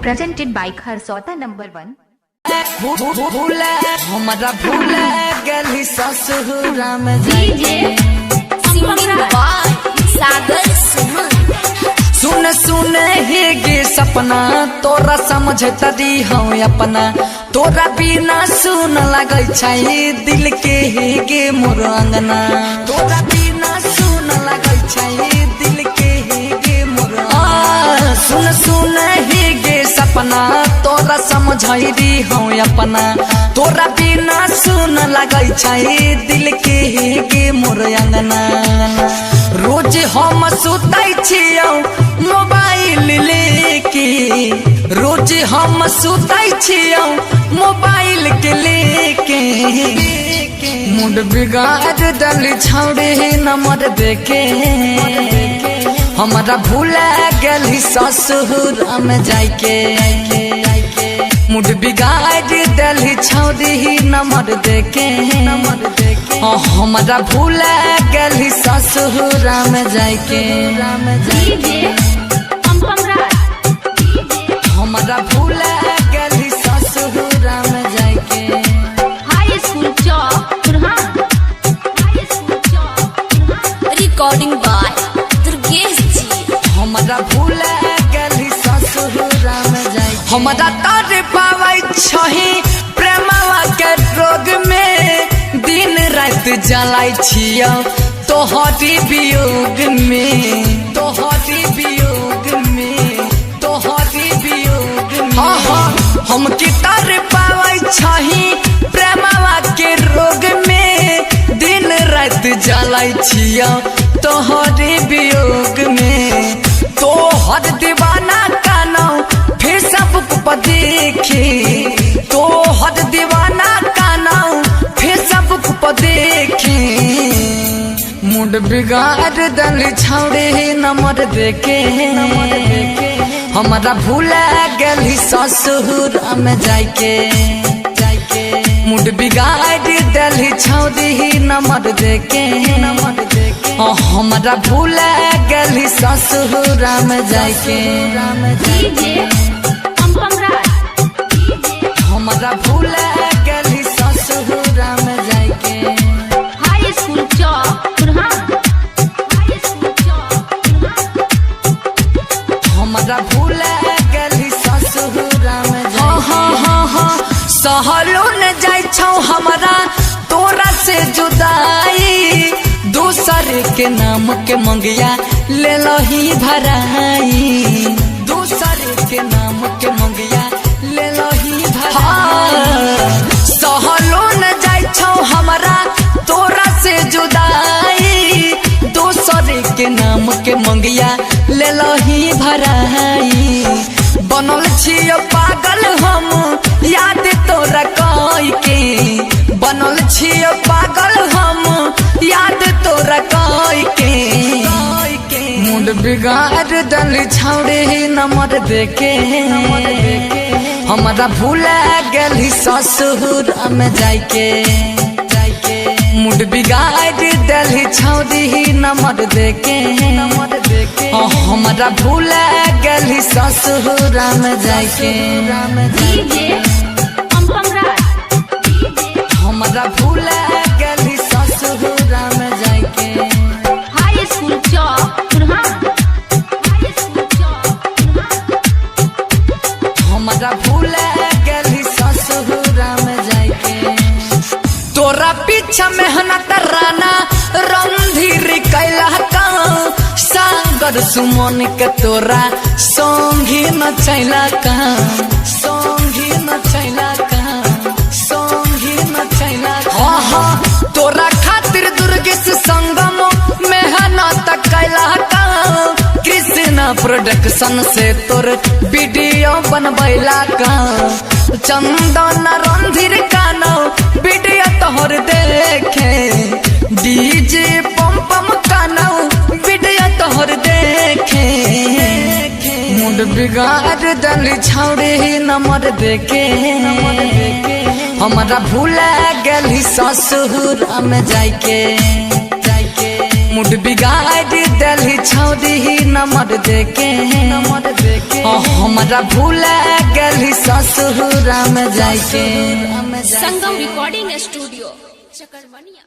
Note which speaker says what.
Speaker 1: presented by Kharsota #1।
Speaker 2: हमारा भूला गली ससुरा में
Speaker 3: सागर
Speaker 2: सुन सुन हे गे सपना तोरा समझ तरी हम अपना तोरा बिना सुन लगे छै दिल के हे गे मोर अंगना तोरा बिना सुन लगे छै दिल के हे गे मोर सुन सुन हे गे सपना तोरा समझरी हम अपना तोरा बिना सुन लगे छै दिल के हे गे मोर अंगना रोज हम सुतै छियौ मोबाइल लेके रोज हम सुतै छियौ मोबाइल के लेके मुंड बिगाड़ दल छौड़े नंबर देके हमारा भूला गली ससुर में जाके मुंड बिगाड़ दल छौड़ी नंबर देके हमारा भूला गली ससुर में जाके हमारा भूला गली ससुर में जाके
Speaker 3: हाई स्कूल रिकॉर्डिंग बाय दुर्गेश जी
Speaker 2: हमारा भूला गली ससुर में जाके हमारा तर पावै छही प्रेमवा के रोग में दिन रात जलाई छियौ तोहरी वियोग में तोहरी वियोग में तोहरी वियोग में हम की तर पावै छही प्रेमवा के रोग में दिन रात जलाई छियौ तोहरी वियोग में तोहर दीवाना कानौ फेसबुक पर देखे तोहर दीवाना कानौ फेसबुक पर देखे मुंड बिगाड़ दल छौड़े नंबर देके हमारा भूला गली ससुर में जाके मुंड बिगाड़ दल छौड़ी नंबर देके हमारा भूला गली ससुर में जाके हमारा भूला गली ससुर में जाके
Speaker 3: हाई स्कूल
Speaker 2: हमारा भूला गली ससुर में सहलो न जाय छौ हमारा तोरा से जुदाई दूसर के नाम के मंगिया ले लही भराई दूसर के नाम के मंगिया ले लही भराई सहलो न जाय छौ हमारा तोरा से जुदाई दूसर के नाम के मंगिया ले लही भराई बनल छियो पागल हम याद तोरा कई के बनल छियो पागल हम याद तोरा कई के मुंड बिगाड़ दल छौड़े नंबर देके हमारा भूला गली ससुर में जाके मुंड बिगाड़ दल छौड़ी नंबर देके हमारा भूला गली ससुर में जाके हमारा भूला गली ससुर में जाके
Speaker 3: हाई स्कूल
Speaker 2: हमारा भूला गली ससुर में जाके तोरा पीछा मेहनत राना रणधीर कैला का सागर सुमन के तोरा संगी न चैला का संगी न चैला का संगी न चैला तोरा खातिर दुर्गेश संगम मेहनत कैला का कृष्णा प्रोडक्शन से तोर वीडियो बनबैला का चंदन रणधीर कानो वीडियो तोहर देखे डीजे पम पम कानो वीडियो तोहर देखे मुंड बिगाड़ दल छौड़े नंबर देके हमारा भूला गली ससुर में जाके मुंड बिगाड़ दल छौड़ी नंबर देके हमारा भूला गली ससुरा में जाके
Speaker 3: संगम रिकॉर्डिंग स्टूडियो चकरवनिया।